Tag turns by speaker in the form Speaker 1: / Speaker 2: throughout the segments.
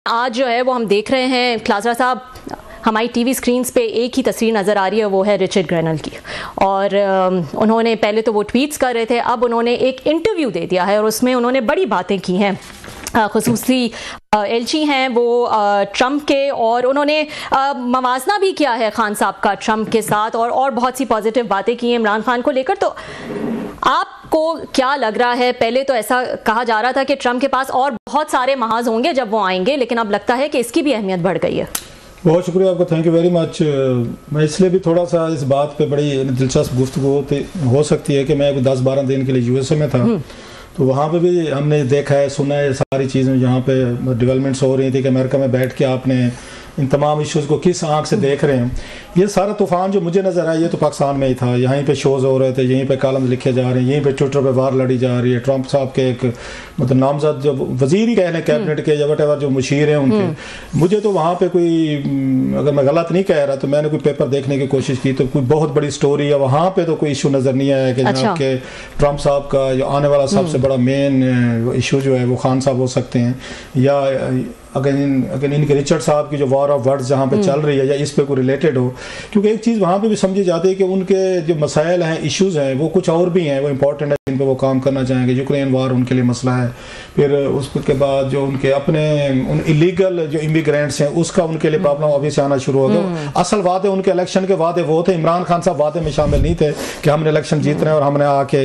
Speaker 1: आज जो है वो हम देख रहे हैं क्लासरा साहब, हमारी टीवी स्क्रीन्स पे एक ही तस्वीर नज़र आ रही है, वो है रिचर्ड ग्रेनल की। और उन्होंने पहले तो वो ट्वीट्स कर रहे थे, अब उन्होंने एक इंटरव्यू दे दिया है और उसमें उन्होंने बड़ी बातें की हैं। खुसूसी एलची हैं वो ट्रंप के, और उन्होंने मवाजना भी किया है खान साहब का ट्रंप के साथ, और बहुत सी पॉजिटिव बातें की हैं इमरान खान को लेकर। तो आपको क्या लग रहा है? पहले तो ऐसा कहा जा रहा था कि ट्रंप के पास और बहुत सारे महाज होंगे जब वो आएंगे, लेकिन अब लगता है कि इसकी भी अहमियत बढ़ गई है।
Speaker 2: बहुत शुक्रिया आपका, थैंक यू वेरी मच। मैं इसलिए भी थोड़ा सा इस बात पे बड़ी दिलचस्प गुफ्तगू हो सकती है कि मैं 10-12 दिन के लिए यूएसए में था, तो वहाँ पे भी हमने देखा है, सुना है सारी चीज़ें जहाँ पे डेवलपमेंट्स हो रही थी कि अमेरिका में बैठ के आपने इन तमाम इश्यूज़ को किस आंख से देख रहे हैं। ये सारा तूफान जो मुझे नज़र आया ये तो पाकिस्तान में ही था, यहीं पे शोज़ हो रहे थे, यहीं पे कॉलम्स लिखे जा रहे हैं, यहीं पे ट्विटर पे वार लड़ी जा रही है। ट्रंप साहब के एक मतलब नामजद जो वज़ीर ही कह लें कैबिनेट के या वटेवर जो मुशीर हैं उनके, मुझे तो वहाँ पे कोई, अगर मैं गलत नहीं कह रहा तो मैंने कोई पेपर देखने की कोशिश की तो कोई बहुत बड़ी स्टोरी है, वहाँ पर तो कोई इशू नज़र नहीं आया कि जनाब के ट्रंप साहब का जो आने वाला सबसे बड़ा मेन इशू जो है वो खान साहब हो सकते हैं, या अगर इनके रिचर्ड साहब की जो वॉर ऑफ वर्ड्स जहाँ पे चल रही है या इस पे कोई रिलेटेड हो। क्योंकि एक चीज़ वहाँ पे भी समझी जाती है कि उनके जो मसाइल हैं, इश्यूज़ हैं, वो कुछ और भी हैं, वो इंपॉर्टेंट है, जिन पे वो काम करना चाहेंगे। यूक्रेन वार उनके लिए मसला है, फिर उसके बाद जो उनके अपने उन इलीगल जो इमिग्रेंट्स हैं उसका उनके लिए प्रॉब्लम अभी से आना शुरू हो गया। असल वादे उनके इलेक्शन के वादे वो थे, इमरान खान साहब वादे में शामिल नहीं थे कि हमने इलेक्शन जीत रहे हैं और हमने आके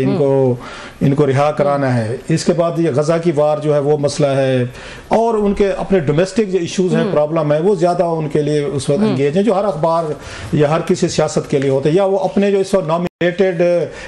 Speaker 2: इनको रिहा कराना है। इसके बाद ये गजा की वार जो है वो मसला है, और उनके अपने डोमेस्टिक जो इश्यूज हैं, प्रॉब्लम है, वो ज़्यादा उनके लिए उस वक्त एंगेज हैं, जो हर अखबार या हर किसी सियासत के लिए होते हैं। या वो अपने जो इस वक्त नॉमिनेटेड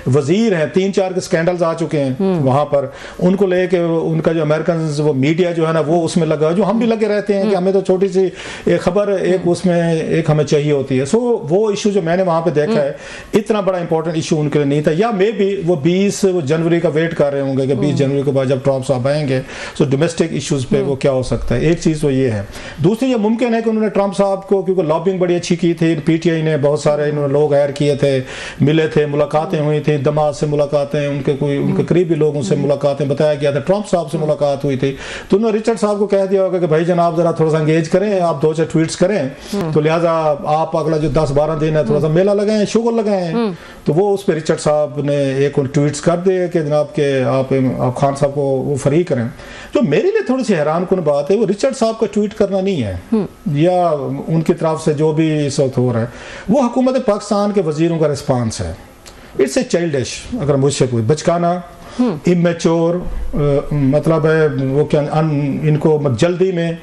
Speaker 2: वजीर हैं, 3-4 के स्कैंडल्स आ चुके हैं वहाँ पर, उनको लेके उनका जो अमेरिकन वो मीडिया जो है ना वो उसमें लगा, जो हम भी लगे रहते हैं कि हमें तो छोटी सी एक खबर एक उसमें एक हमें चाहिए होती है। सो वो इशू जो मैंने वहाँ पर देखा है इतना बड़ा इंपॉर्टेंट इशू उनके लिए नहीं था। या मे बी वो 20 जनवरी का वेट कर रहे होंगे कि 20 जनवरी के बाद जब ट्रंप साहब आएंगे तो डोमेस्टिक इश्यूज पे वो क्या हो सकता है। एक चीज़ तो ये है। दूसरी ये मुमकिन है कि उन्होंने ट्रंप साहब को, क्योंकि लॉबिंग बड़ी अच्छी की थी, पीटीआई ने बहुत सारे इन्होंने लोग हायर किए थे, मिले थे, मुलाकातें हुई थी, दमाद से मुलाकातें, उनके करीबी लोगों से मुलाकातें, बताया गया था ट्रंप साहब से मुलाकात हुई थी। तो उन्होंने रिचर्ड साहब को कह दिया होगा कि भाई जनाब जरा थोड़ा सा एंगेज करें, आप 2-4 ट्वीट्स करें, तो लिहाजा आप अगला जो 10-12 दिन है थोड़ा सा मेला लगाएं, शुगर लगाएं। तो वो उस पर रिचर्ड साहब ने एक ट्वीट्स कर दिए कि जनाब के आप खान साहब को वो फ्री करें। जो मेरे लिए थोड़ी सी हैरान कुन बात है, वो रिचर्ड साहब का ट्वीट करना नहीं है या उनकी तरफ से जो भी इस वक्त हो रहा है, वो हुकूमत पाकिस्तान के वजीरों का रिस्पांस है। इट्स ए चाइल्डिश, अगर मुझसे कोई बचकाना, इमेच्योर, मतलब है वो क्या इनको जल्दी में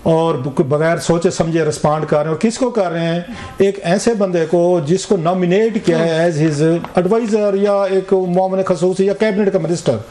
Speaker 2: और बगैर सोचे समझे रिस्पॉन्ड कर रहे हैं। और किसको कर रहे हैं? एक ऐसे बंदे को जिसको नॉमिनेट किया है एज हिज एडवाइजर या एक मोमिन खसूसी या कैबिनेट का मिनिस्टर।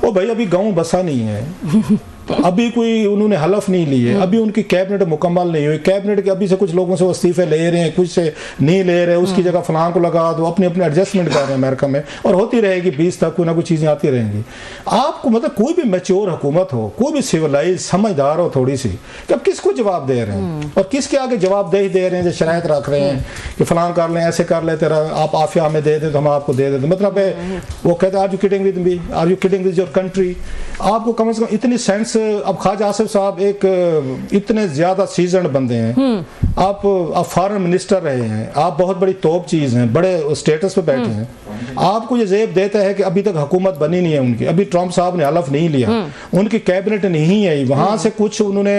Speaker 2: वो भाई अभी गाँव बसा नहीं है, अभी कोई उन्होंने हलफ नहीं ली है, अभी उनकी कैबिनेट मुकम्मल नहीं हुई। कैबिनेट के अभी से कुछ लोगों से वो इस्तीफे ले रहे हैं, कुछ से नहीं ले रहे, उसकी जगह फलां को लगा दो, अपनी अपनी एडजस्टमेंट कर रहे हैं अमेरिका में, और होती रहेगी 20 तक कोई ना कोई चीज़ें आती रहेंगी। आपको मतलब कोई भी मैच्योर हुकूमत हो, कोई भी सिविलाइज समझदार हो थोड़ी सी, कि अब किसको जवाब दे रहे हैं और किसके आगे जवाबदेही दे रहे हैं, जो शरायत रख रहे हैं कि फलां कर लें, ऐसे कर लेते आप आफिया हमें दे दें तो हम आपको दे देते। मतलब है वो कहते हैं are you kidding with me, are you kidding with your country. आपको कम से कम इतनी सेंस, अब ख्वाजा आसिफ साहब एक इतने ज्यादा सीजन बंदे हैं, आप फॉरेन मिनिस्टर रहे हैं, आप बहुत बड़ी तोप चीज हैं, बड़े स्टेटस पे बैठे हैं, आपको ये जेब देता है कि अभी तक हुकूमत बनी नहीं है उनकी, अभी ट्रंप साहब ने हलफ नहीं लिया, उनकी कैबिनेट नहीं आई, वहां से कुछ उन्होंने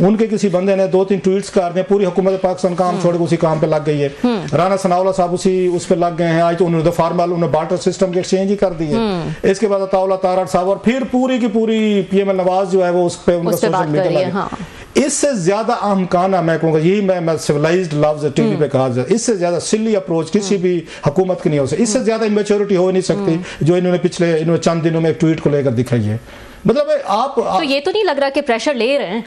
Speaker 2: उनके किसी बंदे ने 2-3 ट्वीट्स कर दिए, पूरी हुकूमत पाकिस्तान काम छोड़ के उसी काम पे लग गई है। राना सनाउल्लाह साहब उस पर लग गए हैं। आज तो उन्होंने फॉर्मल उन्होंने बार्टर सिस्टम के एक्सचेंज ही कर दिए। इसके बाद अताउल्लाह तारड़ साहब, और फिर पूरी की पूरी पीएम नवाज जो है वो उस पे उनका सोशल मीडिया। इससे ज्यादा अहमकाना मैं कहूँगा, यही मैं सिविलाइज्ड लफ्ज टीवी पे कहा जाए, इससे ज्यादा सिली अप्रोच किसी भी हुकूमत की नहीं हो सकती, इससे ज्यादा इमेच्योरिटी हो नहीं सकती जो इन्होंने चंद दिनों में एक ट्वीट को लेकर दिखाई है। मतलब आप
Speaker 1: तो ये तो नहीं लग रहा कि प्रेशर ले रहे हैं?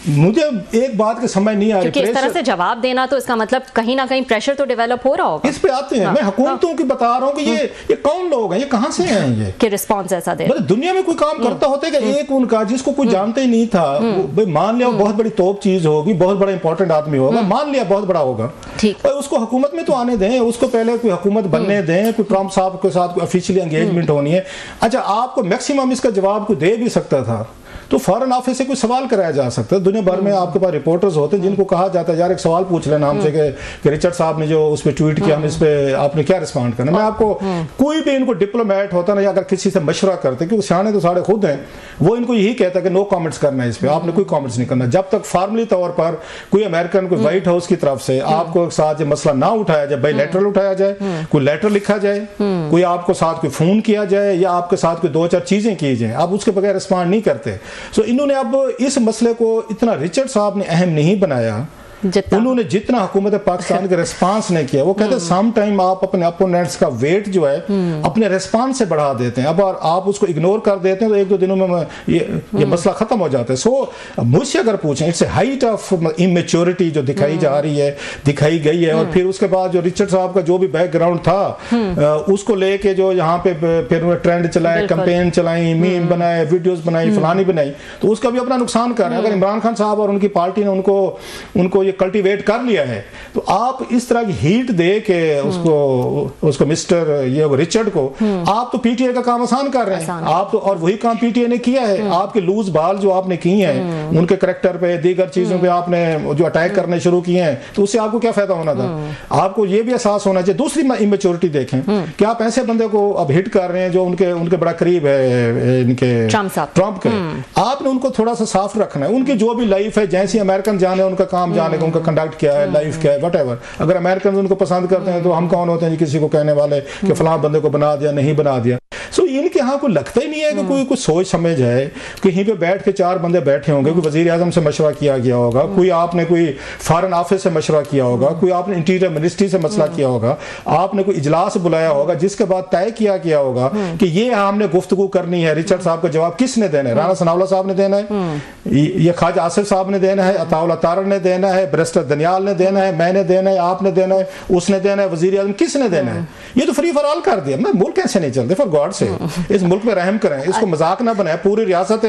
Speaker 2: मुझे एक बात के समझ नहीं आ रही,
Speaker 1: क्योंकि इस तरह से जवाब देना तो इसका मतलब कहीं ना कहीं प्रेशर तो डेवलप हो रहा होगा।
Speaker 2: इस पे आते हैं, मैं हुकूमतों की बता रहा हूँ कि ये कौन लोग हैं, ये कहाँ से हैं, ये
Speaker 1: कि रिस्पांस ऐसा दे।
Speaker 2: मतलब दुनिया में कोई काम करता होता है कि एक उनका जिसको कोई जानते ही नहीं था, मान लिया बहुत बड़ी तोप चीज होगी, बहुत बड़ा इंपॉर्टेंट आदमी होगा, मान लिया बहुत बड़ा होगा, ठीक, उसको हुकूमत में तो आने दें, उसको पहले कोई हुकूमत बनने दें, कोई ट्रंप साहब के साथ ऑफिशियली एंगेजमेंट होनी है। अच्छा, आपको मैक्सिमम इसका जवाब कोई दे भी सकता था, तो फॉरेन ऑफिस से कोई सवाल कराया जा सकता है। दुनिया भर में आपके पास रिपोर्टर्स होते हैं जिनको कहा जाता है यार एक सवाल पूछ लेना हमसे कि रिचर्ड साहब ने जो उस पर ट्वीट किया, हम इस पे आपने क्या रिस्पॉन्ड करना। मैं आपको कोई भी इनको डिप्लोमेट होता ना, या अगर किसी से मशवरा करते, क्योंकि सियाने तो साढ़े खुद हैं, वो इनको यही कहता है कि नो कमेंट्स करना है इस पे, आपने कोई कमेंट्स नहीं करना। जब तक फॉर्मली तौर पर कोई अमेरिकन, कोई व्हाइट हाउस की तरफ से आपको साथ ये मसला ना उठाया जाए, बायलैटरल उठाया जाए, कोई लेटर लिखा जाए, कोई आपको साथ कोई फोन किया जाए, या आपके साथ कोई 2-4 चीजें की जाए, आप उसके बगैर रिस्पॉन्ड नहीं करते। सो इन्होंने अब इस मसले को इतना रिचर्ड साहब ने अहम नहीं बनाया, उन्होंने जितना हुकूमत पाकिस्तान के रिस्पांस ने किया। वो कहते हैं सम टाइम आप अपने अपोनेंट्स का वेट जो है अपने रिस्पांस से बढ़ा देते हैं, अब आप उसको इग्नोर कर देते हैं तो 1-2 दिनों में ये मसला खत्म हो जाता है। सो मुझसे अगर पूछें, it's a height of immaturity जो दिखाई जा रही है, दिखाई गई है। और फिर उसके बाद जो रिचर्ड साहब का जो भी बैकग्राउंड था उसको लेके जो यहाँ पे फिर उन्होंने ट्रेंड चलाए, कैंपेन चलाई, मीम बनाए, वीडियोस बनाई, फलानी बनाई, तो उसका भी अपना नुकसान कर रहे हैं। अगर इमरान खान साहब और उनकी पार्टी ने उनको ये कल्टीवेट कर लिया है, तो आप इस तरह की हीट दे के उसको मिस्टर ये रिचर्ड को आप तो पीटीआई का काम आसान कर रहे हैं। आप तो, और वही काम पीटीआई ने किया है। आपके लूज बाल जो आपने किए हैं, उनके करैक्टर पे, दीगर चीजों पे आपने जो अटैक करने शुरू किए हैं, तो उससे आपको क्या फायदा होना था? आपको ये भी एहसास होना चाहिए। दूसरी इमेच्योरिटी देखें कि आप ऐसे बंदे को अब हिट कर रहे हैं जो उनके बड़ा करीब है, इनके ट्रंप के। आपने उनको थोड़ा सा साफ रखना है। उनकी जो भी लाइफ है, जैसी अमेरिकन जाने उनका काम जाने, उनका कंडक्ट क्या है, लाइफ क्या है, व्हाटएवर। अगर अमेरिकन उनको पसंद करते हैं तो हम कौन होते हैं किसी को कहने वाले कि फलां बंदे को बना दिया, नहीं बना दिया। सो इनके यहाँ को लगता ही नहीं है कि कोई कुछ सोच समझ है। कहीं पे बैठ के 4 बंदे बैठे होंगे, कोई वजीर आजम से मशवरा किया गया होगा, कोई आपने कोई फॉरेन ऑफिस से मशवरा किया होगा, कोई आपने इंटीरियर मिनिस्ट्री से मसला किया होगा, आपने कोई इजलास बुलाया होगा जिसके बाद तय किया गया होगा कि ये हमने गुफ्तगू करनी है। रिचर्ड साहब का जवाब किसने देना है? राना सनाउल्लाह साहब ने देना है, ये ख्वाजा आसिफ साहब ने देना है, अताउल्ला तारड़ ने देना है, बैरिस्टर दनियाल ने देना है, मैंने देना है, आपने देना है, उसने देना है, वजीर आजम किसने देना है? ये तो फ्री फॉर ऑल कर दिया। मैं मुल्क कैसे नहीं चलते? फॉर गॉड से इस मुल्क में रहम करें, इसको मजाक ना बनाए। पूरी रियासत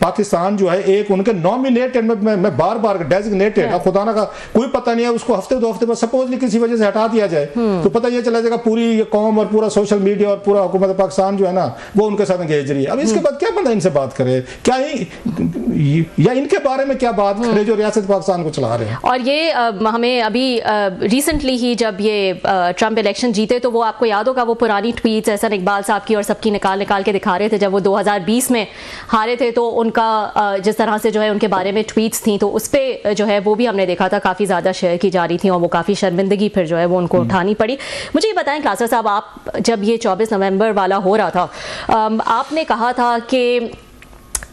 Speaker 2: पाकिस्तान जो है एक उनके नॉमिनेटेड में बार-बार डेजिग्नेटेड, खुदा ना का कोई पता नहीं है, उसको हफ्ते 2 हफ्ते बाद सपोजली किसी वजह से हटा दिया जाए तो पता ये चला जाएगा पूरी ये कौम और पूरा सोशल मीडिया और पूरा हुकूमत पाकिस्तान जो है ना वो उनके साथ एंगेज रही है। अब इसके बाद क्या बंदा इनसे बात करे, क्या या इनके बारे में क्या बात करे जो रियासत पाकिस्तान को चला रहे हैं।
Speaker 1: और ये हमें अभी रिसेंटली ही जब ये ट्रंप इलेक्शन जीते तो वो आपको याद होगा वो पुरानी ट्वीट्स एहसन इकबाल साहब की और सबकी निकाल के दिखा रहे थे जब वो 2020 में हारे थे, तो उनका जिस तरह से जो है उनके बारे में ट्वीट्स थी तो उस पर जो है वो भी हमने देखा था काफ़ी ज़्यादा शेयर की जा रही थी और वो काफ़ी शर्मिंदगी फिर जो है वो उनको उठानी पड़ी। मुझे ये बताएं क्लासर साहब, आप जब ये 24 नवंबर वाला हो रहा था आपने कहा था कि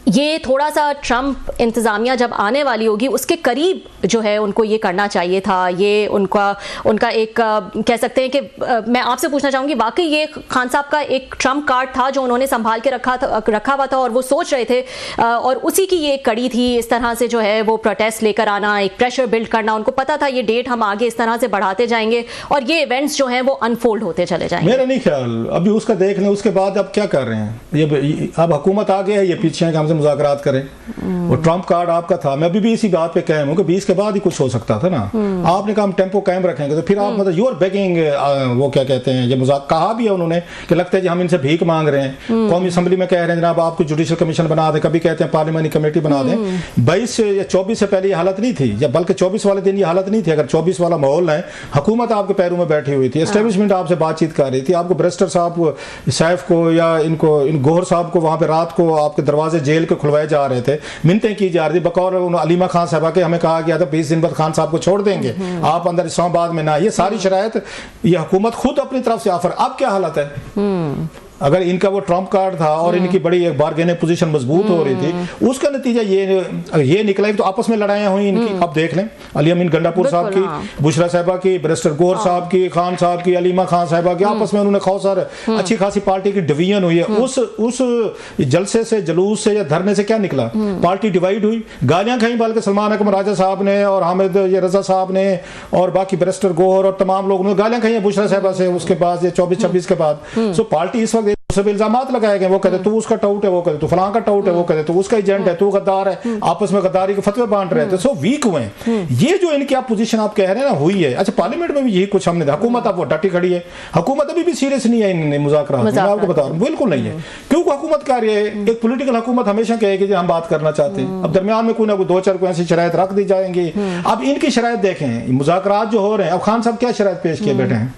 Speaker 1: ये थोड़ा सा ट्रंप इंतज़ामिया जब आने वाली होगी उसके करीब जो है उनको ये करना चाहिए था। ये उनका एक कह सकते हैं कि मैं आपसे पूछना चाहूँगी, वाकई ये खान साहब का एक ट्रंप कार्ड था जो उन्होंने संभाल के रखा हुआ था और वो सोच रहे थे और उसी की ये एक कड़ी थी, इस तरह से जो है वो प्रोटेस्ट लेकर आना, एक प्रेशर बिल्ड करना। उनको पता था ये डेट हम आगे इस तरह से बढ़ाते जाएंगे और ये इवेंट्स जो हैं वो अनफोल्ड होते चले जाएंगे।
Speaker 2: मेरा नहीं ख्याल, अभी उसका देख लें, उसके बाद अब क्या कर रहे हैं ये अब हुकूमत आ गया है, ये पीछे हैं कि हमसे मुज़ाकरात करें। वो ट्रंप कार्ड आपका था, मैं अभी भी इसी बात पे कायम हूं कि 20 के बाद ही कुछ हो सकता था ना। आपने कहा हम टेंपो कायम रखेंगे तो फिर आप मतलब यू आर बेगिंग, वो क्या कहते हैं, ये मजाक कहा भी है उन्होंने कि लगता है जी हम इनसे भीख मांग रहे हैं। कौमी असम्बली में कह रहे हैं जनाब आपको जुडिशल कमीशन बना दें, कभी कहते हैं पार्लियामेंट्री कमेटी बना दें। 22 या 24 से पहले ये हालत नहीं थी, या बल्कि 24 वाले दिन ये हालत नहीं थी। अगर 24 वाला माहौल है, हुकूमत आपके पैरों में बैठी हुई थी, एस्टेब्लिशमेंट आपसे बातचीत कर रही थी, आपको बैरिस्टर साहब सैफ को या इन गोहर साहब को वहां पे रात को आपके दरवाजे जेल के खुलवाए जा रहे थे, मिन्नतें की जा रही थी। बकौर अलीमा खान साहबा के हमें कहा गया था 20 दिन बाद खान साहब को छोड़ देंगे, आप अंदर इस्लामाबाद में ना। ये सारी शरायत ये हुकूमत खुद अपनी तरफ से ऑफर। अब क्या हालत है? अगर इनका वो ट्रंप कार्ड था और इनकी बड़ी एक बार्गेनिंग पोजीशन मजबूत हो रही थी, उसका नतीजा ये निकला तो आपस में लड़ाइयां हुई इनकी। अब देख लें अली अमीन गंडापुर साहब की, बुशरा साहबा की, बैरिस्टर गोहर साहब की, खान साहब की, अलीमा खान साहबा की, आपस में उन्होंने खौसर अच्छी खासी पार्टी की डिवीजन हुई है। उस जलसे से, जुलूस से या धरने से क्या निकला? पार्टी डिवाइड हुई, गालियां खाई, बल्कि सलमान अकबर राजा साहब ने और हामिद रजा साहब ने और बाकी बैरिस्टर गोहर और तमाम लोगों ने गालियां खाई बुशरा साहबा से उसके बाद 24-26 के बाद। सो पार्टी इस वक्त से भी इल्जामात लगाए गए, वो कहते तू उसका टाउट है, वो कहते तू फलां का टाउट है, वो कहते तू उसका एजेंट है, तू गद्दार है, आपस में गद्दारी के फतवे बांट रहे थे। सो वीक हुए। ये जो इनकी आप पोजीशन आप कह रहे हैं ना हुई है। अच्छा पार्लियामेंट में भी यही कुछ हमने, हुकूमत अब वो डटी खड़ी है, हुकूमत अभी भी सीरियस नहीं है इन मुज़ाकरात में, मैं आपको बता रहा हूँ बिल्कुल नहीं है। क्योंकि हुकूमत क्या रही है, एक पॉलिटिकल हुकूमत हमेशा कहेगी हम बात करना चाहते हैं, अब दरमियान में कोई ना कोई 2-4 कोई ऐसी शराइत रख दी जाएंगी। अब इनकी शराइत देखें, मुज़ाकरात जो हो रहे हैं, अब खान साहब क्या शराइत पेश किए बैठे हैं।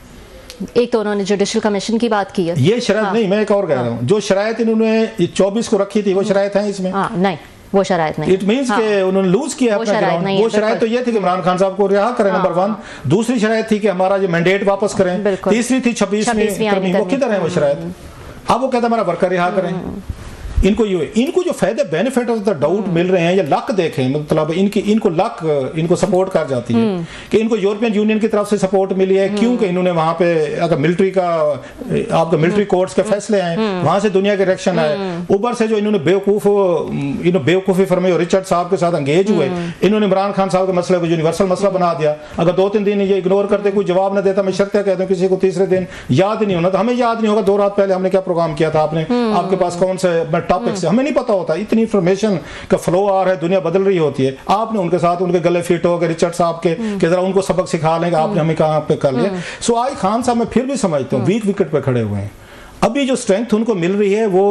Speaker 1: एक तो उन्होंने जुडिशल कमीशन की बात की है, ये
Speaker 2: शराइत नहीं, मैं एक और कह रहा हूँ, जो शराइत इन्होंने 24 को रखी थी वो शराइत है इसमें
Speaker 1: नहीं, वो शराइत नहीं।
Speaker 2: इट मींस के उन्होंने लूज किया अपना ग्राउंड। वो शराइत तो ये थी कि इमरान खान साहब को रिहा करें, नंबर 1। दूसरी शराइत थी कि हमारा जो मैंडेट वापस करें। तीसरी थी 26वीं, वो किधर है वो शराइत। अब वो कहता है हमारा वर्कर रिहा करें। इनको जो फायदे बेनिफिट ऑफ द डाउट मिल रहे हैं, या लक देखें, मतलब इनको लक इनको सपोर्ट कर जाती है कि इनको यूरोपियन यूनियन की तरफ से सपोर्ट मिली है। क्योंकि इन्होंने वहां पे अगर मिलिट्री का आपका मिलिट्री कोर्ट्स के फैसले हैं, वहां से दुनिया के रिएक्शन है। ऊपर से जो इन्होंने बेवकूफी फरमाई और रिचर्ड साहब के साथ एंगेज हुए, इन्होंने इमरान खान साहब के मसले को यूनिवर्सल मसला बना दिया। अगर 2-3 दिन ये इग्नोर करते, कोई जवाब न देता, मैं शर्त कहता हूँ किसी को तीसरे दिन याद नहीं होना, तो हमें याद नहीं होगा 2 रात पहले हमने क्या प्रोग्राम किया था, आपके पास कौन से टॉपिक से हमें नहीं पता होता। इतनी इंफॉर्मेशन का फ्लो आ रहा है, दुनिया बदल रही होती है। आपने उनके साथ उनके गले फिट हो गए रिचर्ड साहब के कि जरा उनको सबक सिखा लेंगे, आपने हमें कहां पे कर लिया। सो आज खान साहब मैं फिर भी समझता हूँ वीक विकेट पे खड़े हुए हैं। अभी जो स्ट्रेंथ उनको मिल रही है वो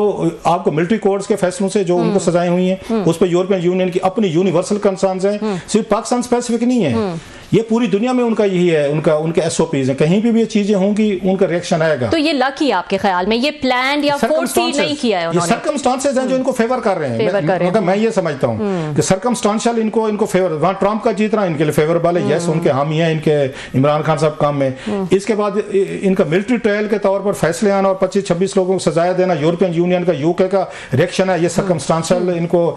Speaker 2: आपको मिलिट्री कोर्ट्स के फैसलों से जो उनको सजाएं हुई हैं, उस पर यूरोपियन यूनियन की अपनी यूनिवर्सल कंसर्न्स हैं, सिर्फ पाकिस्तान स्पेसिफिक नहीं है, ये पूरी दुनिया में उनका यही है, उनके एसओपीज हैं। कहीं भी ये चीजें होंगी उनका रिएक्शन आएगा।
Speaker 1: तो ये लक ही आपके ख्याल में ये प्लान या फोर्सी नहीं किया है उन्होंने,
Speaker 2: ये सर्कमस्टांसेस हैं जो इनको फेवर कर रहे हैं। मैं ये समझता हूँ कि सर्कमस्टांशियल इनको फेवर, वहां ट्रंप का जीतना इनके लिए फेवरेबल है, यस उनके हामी है इनके इमरान खान साहब काम में। इसके बाद इनका मिलिट्री ट्रायल के तौर पर फैसले आना और 25-26 लोगों को सजाया देना, यूरोपियन यूनियन का यूके का रिएक्शन है, ये सर्कमस्टांशियल इनको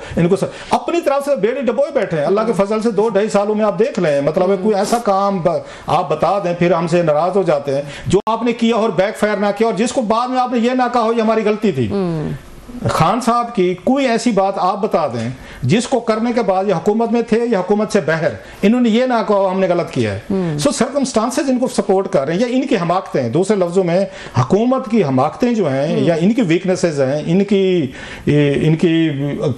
Speaker 2: अपनी तरफ से बेड़ी डबोए बैठे हैं। अल्लाह के फजल से 2-2.5 सालों में आप देख लें, मतलब कोई ऐसा काम आप बता दें फिर हमसे नाराज हो जाते हैं, जो आपने किया और बैकफायर ना किया, और जिसको बाद में आपने ये ना कहा हो ये हमारी गलती थी। खान साहब की कोई ऐसी बात आप बता दें जिसको करने के बाद ये हुकूमत में थे या हुकूमत से बाहर इन्होंने ये ना कहा हमने गलत किया है। सो सर्कमस्टांसेस इनको सपोर्ट कर रहे हैं, या इनकी हमाकतें, दूसरे लफ्जों में हुकूमत की हमाकतें जो हैं या इनकी वीकनेसेस हैं, इनकी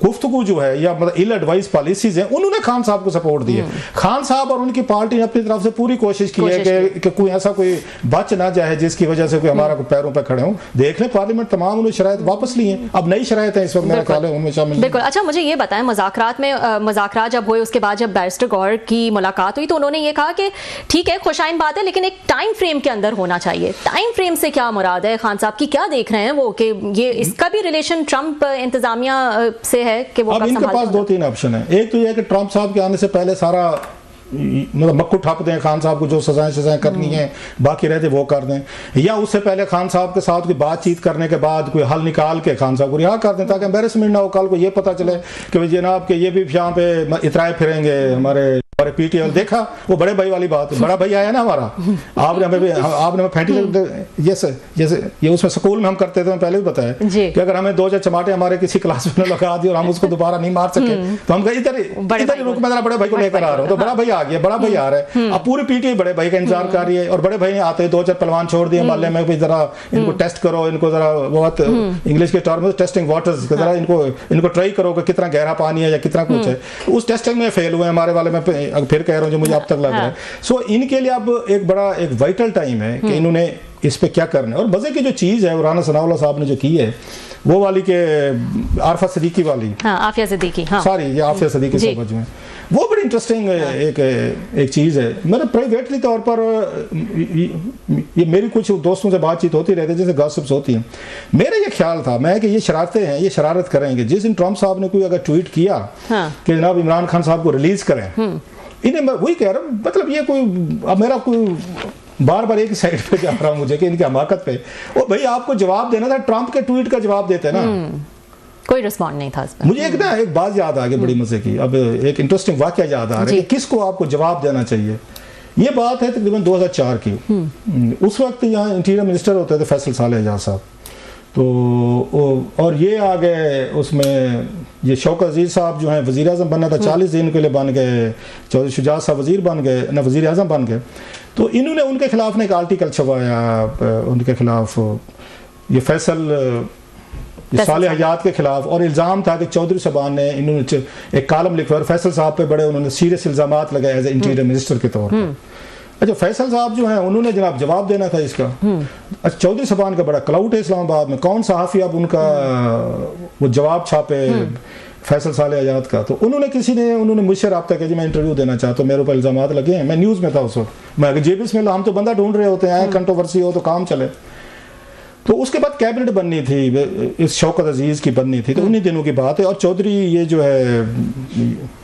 Speaker 2: गुफ्तगू जो है या मतलब इल एडवाइस पॉलिसीज हैं, उन्होंने खान साहब को सपोर्ट दिया। खान साहब और उनकी पार्टी ने अपनी तरफ से पूरी कोशिश की है कि कोई ऐसा कोई बच ना जाए जिसकी वजह से कोई हमारा पैरों पर खड़े हो। देख लें पार्लियामेंट तमाम उन्होंने शराइत वापस ली हैं, अब नई शराइत है इस वक्त मेरा ख्याल है उनमें शामिल।
Speaker 1: बिल्कुल। अच्छा मुझे ये बताएं, मुज़ाकरात जब हुए उसके बाद जब बैरिस्टर गौहर की मुलाकात हुई तो उन्होंने ये कहा कि ठीक है खुशाइन बात है लेकिन एक टाइम फ्रेम के अंदर होना चाहिए। टाइम फ्रेम से क्या मुराद है खान साहब की, क्या देख रहे हैं वो कि ये इसका भी रिलेशन ट्रंप इंतजामिया से है कि वो
Speaker 2: अब इनके पास 2-3 ऑप्शन है। एक तो ये कि ट्रंप साहब के आने से पहले सारा मतलब मक्कू ठप दें, खान साहब को जो सजाएं करनी है बाकी रहते वो कर दें, या उससे पहले खान साहब के साथ कोई बातचीत करने के बाद कोई हल निकाल के खान साहब को रिहा कर दें ताकि एम्बेरसमेंट ना हो। कल को ये पता चले कि जनाब के ये भी यहाँ पे इतराए फिरेंगे हमारे पीटीएल। देखा वो बड़े भाई वाली बात है, बड़ा भाई आया ना हमारा, आपने हमें फैंटी ये उसमें स्कूल में हम करते थे, मैं पहले भी बताया कि अगर हमें 2 चमाटे हमारे किसी क्लास में लगा दिए और हम उसको दोबारा नहीं मार सके तो हम इधर ही रुक, मैं बड़े भाई को लेकर आ रहा हूँ, तो बड़ा भाई आ गया, बड़ा भाई आ रहा है। अब पूरी पीटीआई बड़े भाई का इंतजार कर रही है और बड़े भाई आते 2-4 पहलवान छोड़ दिए मोहल्ले में, जरा इनको टेस्ट करो, इनको जरा बहुत इंग्लिश के टर्म में टेस्टिंग वाटर्स, जरा इनको ट्राई करो कि कितना गहरा पानी है या कितना कुछ है। उस टेस्टिंग में फेल हुए हमारे वाले में, फिर कह रहा हूँ जो मुझे अब तक लग रहा है। सो इनके लिए अब एक वाइटल टाइम है कि इन्होंने इस पे क्या करना है। और मजे की जो चीज है राना सनाउल्लाह साहब ने जो की है वो वाली के आरफा सिद्दीकी वाली,
Speaker 1: आफिया सिद्दीकी,
Speaker 2: सॉरी ये आफिया सिद्दीकी समझ में, वो बड़ी इंटरेस्टिंग एक चीज़ है। मैंने प्राइवेटली तौर पर ये मेरी कुछ दोस्तों से बातचीत होती रहती है जैसे गॉसिप्स होती हैं, मेरा ये ख्याल था मैं कि ये शरारतें हैं, ये शरारत करेंगे। जिस दिन ट्रंप साहब ने कोई अगर ट्वीट किया कि जनाब इमरान खान साहब को रिलीज करें, इन्हें मैं वही कह रहा हूँ, मतलब ये कोई अब मेरा कोई बार बार एक ही साइड पे जा रहा हूँ मुझे कि इनकी हमाकत पे, वो भाई आपको जवाब देना था, ट्रंप के ट्वीट का जवाब देते ना,
Speaker 1: कोई रिस्पॉन्ड नहीं था इस पर।
Speaker 2: मुझे एक बात याद आ गई बड़ी मजे की, अब एक इंटरेस्टिंग वाकया याद आ रहा है कि किसको आपको जवाब देना चाहिए। ये बात है तकरीबन 2004 की। उस वक्त यहाँ इंटीरियर मिनिस्टर होते थे फैसल सालेह एजाज साहब, तो और ये आ गए उसमें ये शौकत अजीज साहब जो हैं वज़ीर आज़म बनना था, 40 दिन के लिए बन गए, चौधरी शुजात साहब वज़ीर बन गए ना, वज़ीर आज़म बन गए। तो इन्होंने उनके खिलाफ ने एक आर्टिकल छपाया उनके खिलाफ ये फैसल साले हयात के खिलाफ, और इल्ज़ाम था कि चौधरी साहबान ने इन्होंने एक कॉलम लिखा और फैसल साहब पे बड़े उन्होंने सीरियस इल्ज़ामात लगाए एज ए इंटीरियर मिनिस्टर के तौर पर। अच्छा, फैसल साहब जो हैं उन्होंने जनाब जवाब देना था इसका। अच्छा, चौधरी साहबान का बड़ा क्लाउड है इस्लामाबाद में, कौन सहाफ़ी अब उनका वो जवाब छापे फैसल साले हयात का। तो उन्होंने मुझसे रब्ता किया जी मैं इंटरव्यू देना चाहता हूँ, मेरे ऊपर इल्ज़ामात लगे हैं, मैं न्यूज़ में था उस वक्त। मैं जी बिस्मिल्लाह, हम तो बंदा ढूंढ रहे होते हैं, कंट्रोवर्सी हो तो काम चले। तो उसके बाद कैबिनेट बननी थी, इस शौकत अजीज़ की बननी थी, तो उन्हीं दिनों की बात है। और चौधरी ये जो है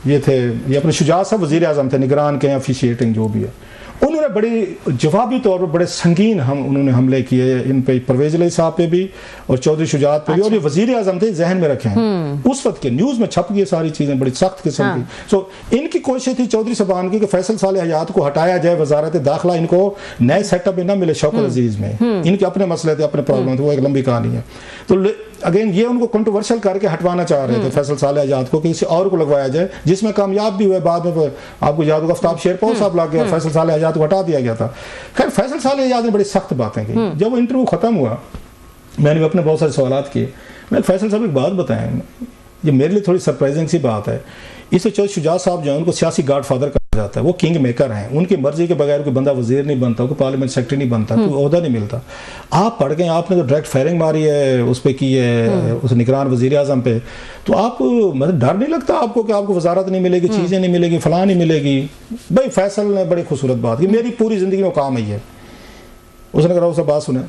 Speaker 2: ये अपने शुजात साहब वज़ीर आज़म थे, निगरान के ऑफिशिएटिंग जो भी है, उन्होंने बड़ी जवाबी तौर पर बड़े संगीन उन्होंने हमले किए इन पे, परवेज़ अली साहब पे भी और चौधरी शुजात पे भी। और ये वज़ीर आज़म थे, जहन में रखे हैं उस वक्त के, न्यूज़ में छप गई सारी चीज़ें बड़ी सख्त किस्म की। सो इनकी कोशिश थी चौधरी साहबान की कि फैसल साले हयात को हटाया जाए वजारत दाखिला, इनको नए सेटअप में ना मिले शौकत अजीज़ में। इनके अपने मसले थे, अपने प्रॉब्लम थे, वो एक लंबी कहानी है। तो अगेन ये उनको कंट्रोवर्शियल करके हटवाना चाह रहे थे फैसल साले हयात को, कि किसी और को लगवाया जाए, जिसमें कामयाब भी हुए। बाद में आपको याद होगा आफ्ताब शेरपाव साहब लग गया, फैसल साले हयात को हटा दिया गया था। खैर, फैसल साले हयात ने बड़ी सख्त बातें की। जब वो इंटरव्यू खत्म हुआ, मैंने अपने बहुत सारे सवालात किए। मैं फैसल साहब एक बात बताएं, ये मेरे लिए थोड़ी सरप्राइजिंग सी बात है। इससे चौधरी शुजात साहब जो है उनको सियासी गॉडफादर कहा जाता है, वो किंग मेकर हैं। उनकी मर्जी के बगैर कोई बंदा वजीर नहीं बनता, कोई पार्लियामेंट सेक्रेटरी नहीं बनता, कोई ओहदा नहीं मिलता। आप पढ़ गए, आपने तो डायरेक्ट फायरिंग मारी है उस पर की है, उस निगरान वजीर आज़म पे, तो आप मतलब डर नहीं लगता आपको कि आपको वजारत नहीं मिलेगी, चीज़ें नहीं मिलेगी, फलां नहीं मिलेगी? भाई फैसल ने बड़ी खूबसूरत बात की, मेरी पूरी ज़िंदगी में काम ही है। उसने कहा उससे बात सुने,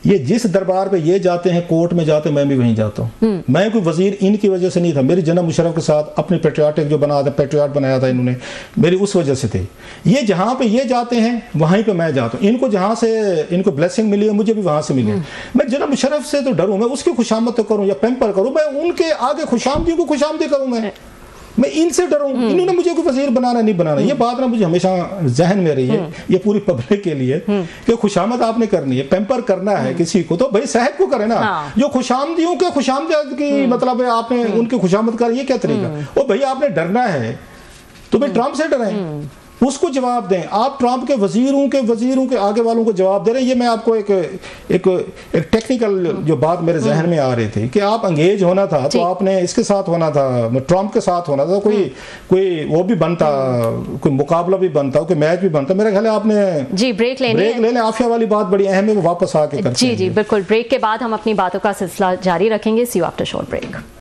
Speaker 2: ये जिस दरबार पे ये जाते हैं, कोर्ट में जाते, मैं भी वहीं जाता हूँ। मैं कोई वजीर इनकी वजह से नहीं था, मेरी जनाब मुशर्रफ के साथ अपने पेट्रियाटिक जो बना था, पेट्रियाट बनाया था इन्होंने, मेरी उस वजह से थे। ये जहाँ पे ये जाते हैं वहीं पे मैं जाता हूँ। इनको जहाँ से इनको ब्लेसिंग मिली है, मुझे भी वहाँ से मिली है। मैं जनाब मुशर्रफ से तो डरूँ, मैं उसकी खुशामद तो करूँ या पैम्पर करूँ, मैं उनके आगे खुशामदी को खुशामदी करूँ, मैं इनसे डरूं। इन्होंने मुझे कोई वजीर बनाना नहीं बनाना, ये बात ना मुझे हमेशा जहन में रही है, ये पूरी पब्लिक के लिए कि खुशामद आपने करनी है, पैम्पर करना है किसी को, तो भाई साहब को करे ना। जो खुशामदियों के खुशामद की मतलब है आपने उनकी खुशामद कर, ये क्या तरीका? ओ भाई आपने डरना है तो भाई ट्रंप से डरें, उसको जवाब दें। आप ट्रंप के वजीरों के आगे वालों को जवाब दे रहे हैं। ये मैं आपको एक टेक्निकल जो बात मेरे जहन में आ रही थी कि आप अंगेज होना था तो आपने इसके साथ होना था, ट्रंप के साथ होना था, कोई वो भी बनता, कोई मुकाबला भी बनता, कोई मैच भी बनता। मेरा ख्याल है आपने
Speaker 1: जी ब्रेक ले लें।
Speaker 2: आफिया वाली बात बड़ी अहम है, वो वापस आके करते हैं।
Speaker 1: जी बिल्कुल, ब्रेक के बाद हम अपनी बातों का सिलसिला जारी रखेंगे। सी यू आफ्टर शॉर्ट ब्रेक।